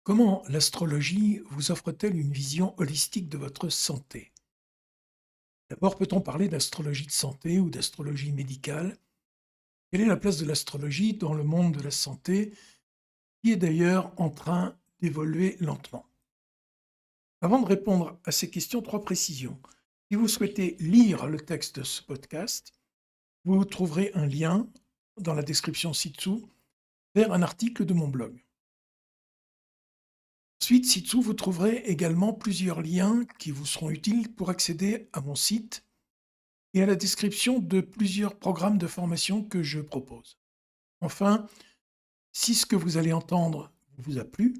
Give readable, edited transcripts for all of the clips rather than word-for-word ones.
Comment l'astrologie vous offre-t-elle une vision holistique de votre santé? D'abord, peut-on parler d'astrologie de santé ou d'astrologie médicale? Quelle est la place de l'astrologie dans le monde de la santé, qui est d'ailleurs en train d'évoluer lentement? Avant de répondre à ces questions, trois précisions. Si vous souhaitez lire le texte de ce podcast, vous trouverez un lien dans la description ci-dessous vers un article de mon blog. Ensuite, ci-dessous, vous trouverez également plusieurs liens qui vous seront utiles pour accéder à mon site et à la description de plusieurs programmes de formation que je propose. Enfin, si ce que vous allez entendre vous a plu,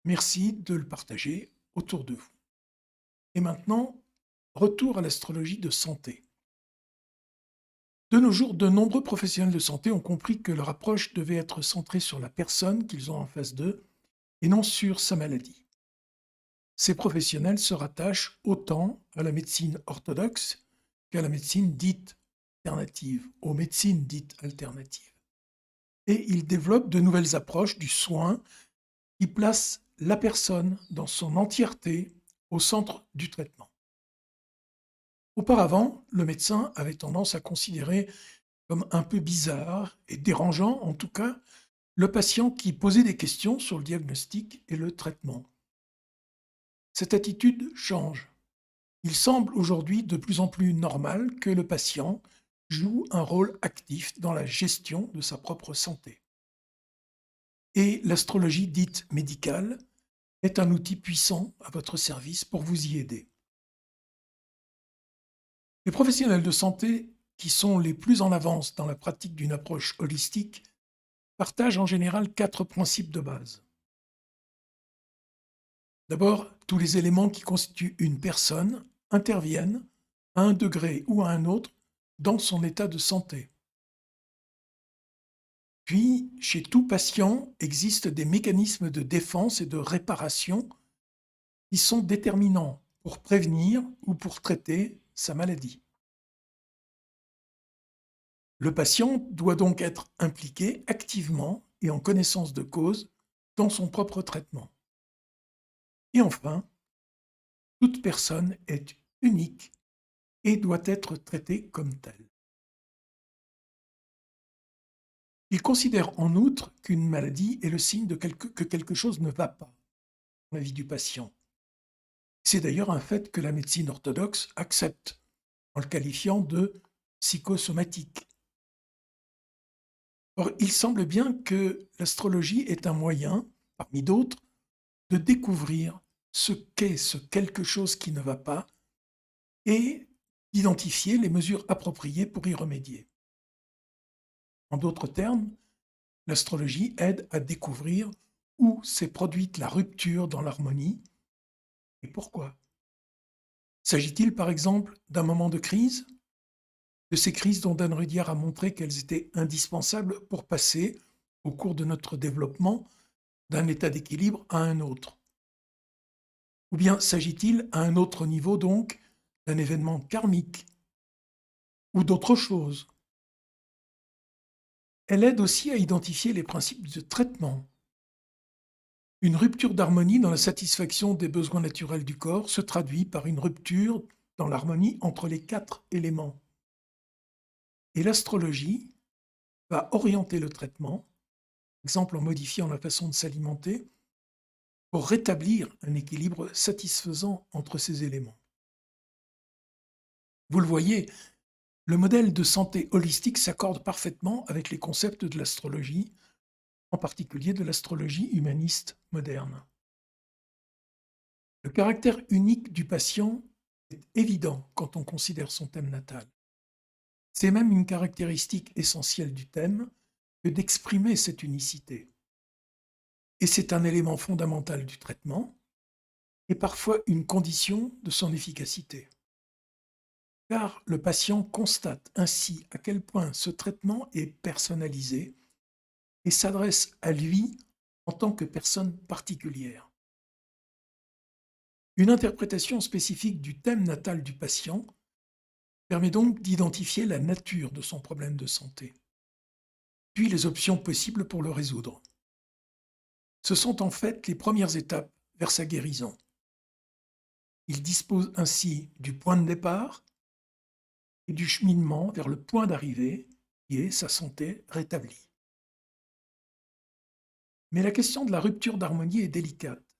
merci de le partager autour de vous. Et maintenant, retour à l'astrologie de santé. De nos jours, de nombreux professionnels de santé ont compris que leur approche devait être centrée sur la personne qu'ils ont en face d'eux et non sur sa maladie. Ces professionnels se rattachent autant à la médecine orthodoxe qu'à la médecine dite alternative, aux médecines dites alternatives. Et ils développent de nouvelles approches du soin qui placent la personne dans son entièreté au centre du traitement. Auparavant, le médecin avait tendance à considérer comme un peu bizarre et dérangeant, en tout cas, le patient qui posait des questions sur le diagnostic et le traitement. Cette attitude change. Il semble aujourd'hui de plus en plus normal que le patient joue un rôle actif dans la gestion de sa propre santé. Et l'astrologie dite médicale est un outil puissant à votre service pour vous y aider. Les professionnels de santé qui sont les plus en avance dans la pratique d'une approche holistique partagent en général quatre principes de base. D'abord, tous les éléments qui constituent une personne interviennent, à un degré ou à un autre, dans son état de santé. Puis, chez tout patient, existent des mécanismes de défense et de réparation qui sont déterminants pour prévenir ou pour traiter sa maladie. Le patient doit donc être impliqué activement et en connaissance de cause dans son propre traitement. Et enfin, toute personne est unique et doit être traitée comme telle. Il considère en outre qu'une maladie est le signe que quelque chose ne va pas dans la vie du patient. C'est d'ailleurs un fait que la médecine orthodoxe accepte en le qualifiant de psychosomatique. Or, il semble bien que l'astrologie est un moyen, parmi d'autres, de découvrir ce qu'est ce quelque chose qui ne va pas et d'identifier les mesures appropriées pour y remédier. En d'autres termes, l'astrologie aide à découvrir où s'est produite la rupture dans l'harmonie et pourquoi. S'agit-il par exemple d'un moment de crise? De ces crises dont Dan Rudyard a montré qu'elles étaient indispensables pour passer, au cours de notre développement, d'un état d'équilibre à un autre? Ou bien s'agit-il à un autre niveau donc d'un événement karmique ou d'autre chose? Elle aide aussi à identifier les principes de traitement. Une rupture d'harmonie dans la satisfaction des besoins naturels du corps se traduit par une rupture dans l'harmonie entre les quatre éléments. Et l'astrologie va orienter le traitement, par exemple en modifiant la façon de s'alimenter, pour rétablir un équilibre satisfaisant entre ces éléments. Vous le voyez, le modèle de santé holistique s'accorde parfaitement avec les concepts de l'astrologie, en particulier de l'astrologie humaniste moderne. Le caractère unique du patient est évident quand on considère son thème natal. C'est même une caractéristique essentielle du thème que d'exprimer cette unicité. Et c'est un élément fondamental du traitement et parfois une condition de son efficacité. Car le patient constate ainsi à quel point ce traitement est personnalisé et s'adresse à lui en tant que personne particulière. Une interprétation spécifique du thème natal du patient permet donc d'identifier la nature de son problème de santé, puis les options possibles pour le résoudre. Ce sont en fait les premières étapes vers sa guérison. Il dispose ainsi du point de départ et du cheminement vers le point d'arrivée, qui est sa santé rétablie. Mais la question de la rupture d'harmonie est délicate,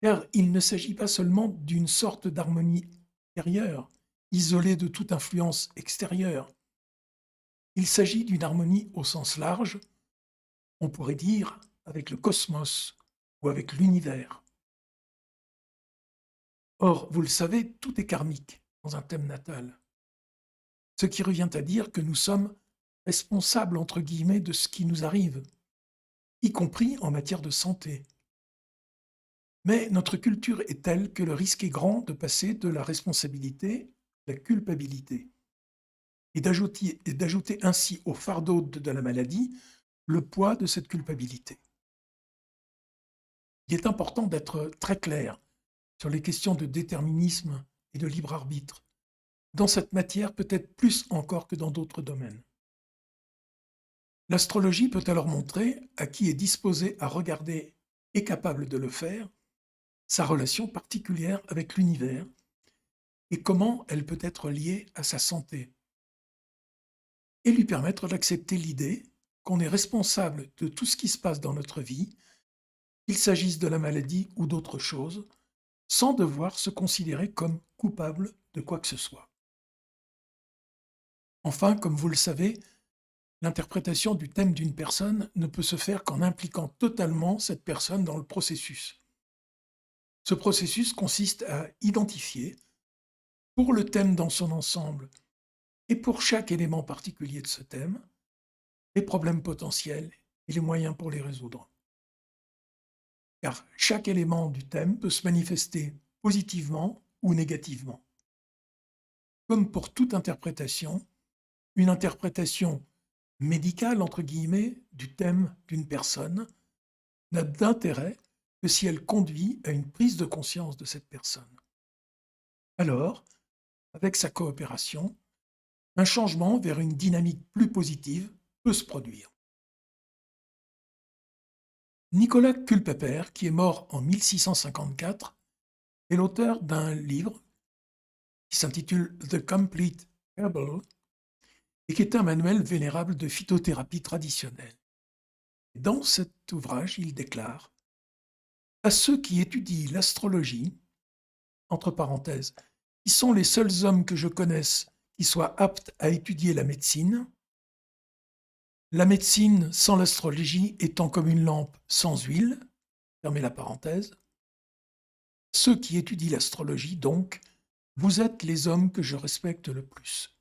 car il ne s'agit pas seulement d'une sorte d'harmonie intérieure, isolée de toute influence extérieure. Il s'agit d'une harmonie au sens large, on pourrait dire avec le cosmos ou avec l'univers. Or, vous le savez, tout est karmique dans un thème natal, ce qui revient à dire que nous sommes responsables, entre guillemets, de ce qui nous arrive, y compris en matière de santé. Mais notre culture est telle que le risque est grand de passer de la responsabilité à la culpabilité, et d'ajouter ainsi au fardeau de la maladie le poids de cette culpabilité. Il est important d'être très clair sur les questions de déterminisme et de libre arbitre, dans cette matière peut-être plus encore que dans d'autres domaines. L'astrologie peut alors montrer à qui est disposé à regarder et capable de le faire, sa relation particulière avec l'univers et comment elle peut être liée à sa santé, et lui permettre d'accepter l'idée qu'on est responsable de tout ce qui se passe dans notre vie, qu'il s'agisse de la maladie ou d'autre chose, sans devoir se considérer comme coupable de quoi que ce soit. Enfin, comme vous le savez, l'interprétation du thème d'une personne ne peut se faire qu'en impliquant totalement cette personne dans le processus. Ce processus consiste à identifier, pour le thème dans son ensemble et pour chaque élément particulier de ce thème, les problèmes potentiels et les moyens pour les résoudre. Car chaque élément du thème peut se manifester positivement ou négativement. Comme pour toute interprétation, une interprétation médicale, entre guillemets, du thème d'une personne n'a d'intérêt que si elle conduit à une prise de conscience de cette personne. Alors, avec sa coopération, un changement vers une dynamique plus positive peut se produire. Nicolas Culpeper, qui est mort en 1654, est l'auteur d'un livre qui s'intitule The Complete Herbal et qui est un manuel vénérable de phytothérapie traditionnelle. Dans cet ouvrage, il déclare « À ceux qui étudient l'astrologie, entre parenthèses, qui sont les seuls hommes que je connaisse qui soient aptes à étudier la médecine sans l'astrologie étant comme une lampe sans huile, fermez la parenthèse, ceux qui étudient l'astrologie, donc, vous êtes les hommes que je respecte le plus. »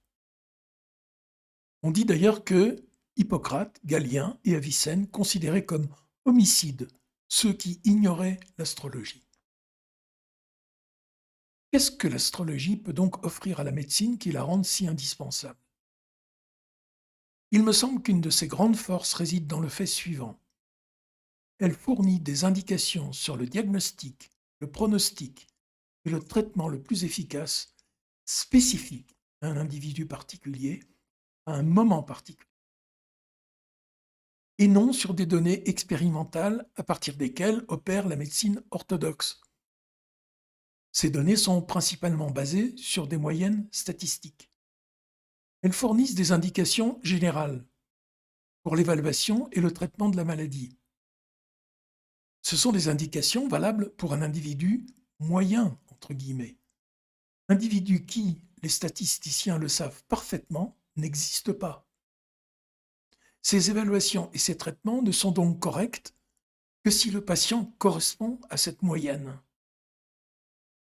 On dit d'ailleurs que Hippocrate, Galien et Avicenne considéraient comme homicides ceux qui ignoraient l'astrologie. Qu'est-ce que l'astrologie peut donc offrir à la médecine qui la rende si indispensable? Il me semble qu'une de ses grandes forces réside dans le fait suivant. Elle fournit des indications sur le diagnostic, le pronostic et le traitement le plus efficace, spécifique à un individu particulier, à un moment particulier, et non sur des données expérimentales à partir desquelles opère la médecine orthodoxe. Ces données sont principalement basées sur des moyennes statistiques. Elles fournissent des indications générales pour l'évaluation et le traitement de la maladie. Ce sont des indications valables pour un individu moyen, entre guillemets. Individu qui, les statisticiens le savent parfaitement, n'existe pas. Ces évaluations et ces traitements ne sont donc corrects que si le patient correspond à cette moyenne.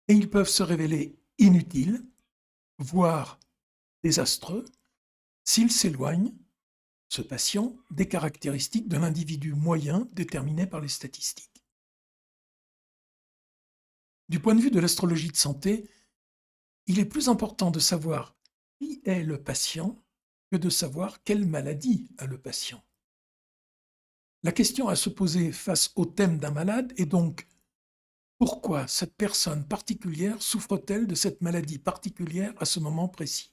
Et ils peuvent se révéler inutiles, voire désastreux, s'il s'éloigne, ce patient, des caractéristiques de l'individu moyen déterminées par les statistiques. Du point de vue de l'astrologie de santé, il est plus important de savoir qui est le patient que de savoir quelle maladie a le patient. La question à se poser face au thème d'un malade est donc pourquoi cette personne particulière souffre-t-elle de cette maladie particulière à ce moment précis?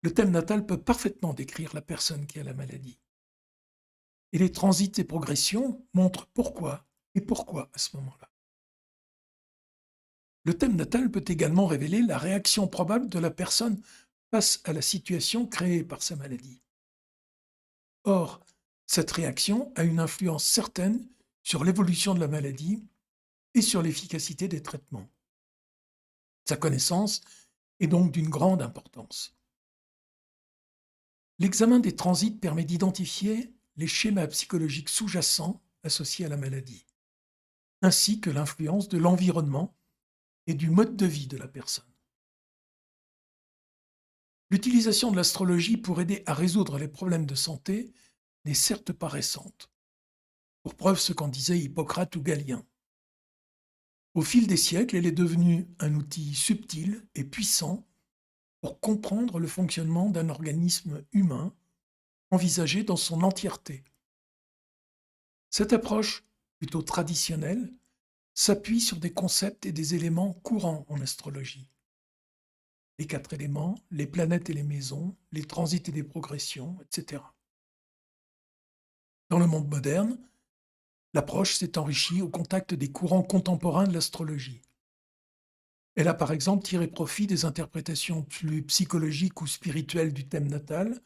Le thème natal peut parfaitement décrire la personne qui a la maladie. Et les transits et progressions montrent pourquoi et pourquoi à ce moment-là. Le thème natal peut également révéler la réaction probable de la personne face à la situation créée par sa maladie. Or, cette réaction a une influence certaine sur l'évolution de la maladie et sur l'efficacité des traitements. Sa connaissance est donc d'une grande importance. L'examen des transits permet d'identifier les schémas psychologiques sous-jacents associés à la maladie, ainsi que l'influence de l'environnement et du mode de vie de la personne. L'utilisation de l'astrologie pour aider à résoudre les problèmes de santé n'est certes pas récente, pour preuve ce qu'en disaient Hippocrate ou Galien. Au fil des siècles, elle est devenue un outil subtil et puissant pour comprendre le fonctionnement d'un organisme humain envisagé dans son entièreté. Cette approche, plutôt traditionnelle, s'appuie sur des concepts et des éléments courants en astrologie. Les 4 éléments, les planètes et les maisons, les transits et les progressions, etc. Dans le monde moderne, l'approche s'est enrichie au contact des courants contemporains de l'astrologie. Elle a par exemple tiré profit des interprétations plus psychologiques ou spirituelles du thème natal,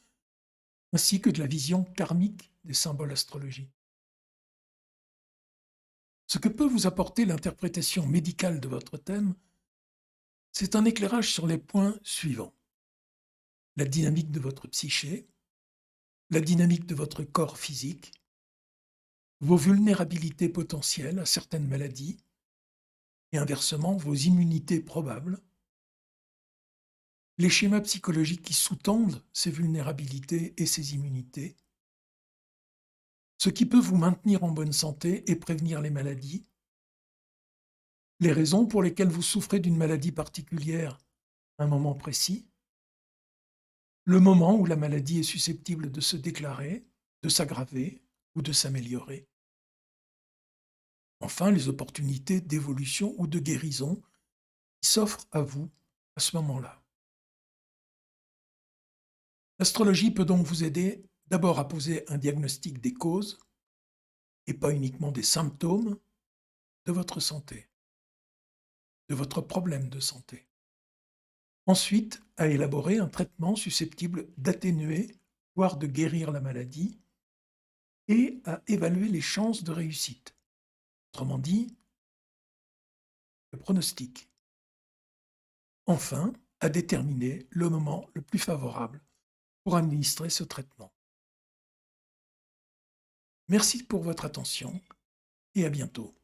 ainsi que de la vision karmique des symboles astrologiques. Ce que peut vous apporter l'interprétation médicale de votre thème, c'est un éclairage sur les points suivants. La dynamique de votre psyché, la dynamique de votre corps physique, vos vulnérabilités potentielles à certaines maladies, et inversement vos immunités probables, les schémas psychologiques qui sous-tendent ces vulnérabilités et ces immunités, ce qui peut vous maintenir en bonne santé et prévenir les maladies, les raisons pour lesquelles vous souffrez d'une maladie particulière à un moment précis, le moment où la maladie est susceptible de se déclarer, de s'aggraver ou de s'améliorer. Enfin, les opportunités d'évolution ou de guérison qui s'offrent à vous à ce moment-là. L'astrologie peut donc vous aider d'abord à poser un diagnostic des causes et pas uniquement des symptômes de votre santé, de votre problème de santé. Ensuite, à élaborer un traitement susceptible d'atténuer, voire de guérir la maladie, et à évaluer les chances de réussite. Autrement dit, le pronostic. Enfin, à déterminer le moment le plus favorable pour administrer ce traitement. Merci pour votre attention et à bientôt.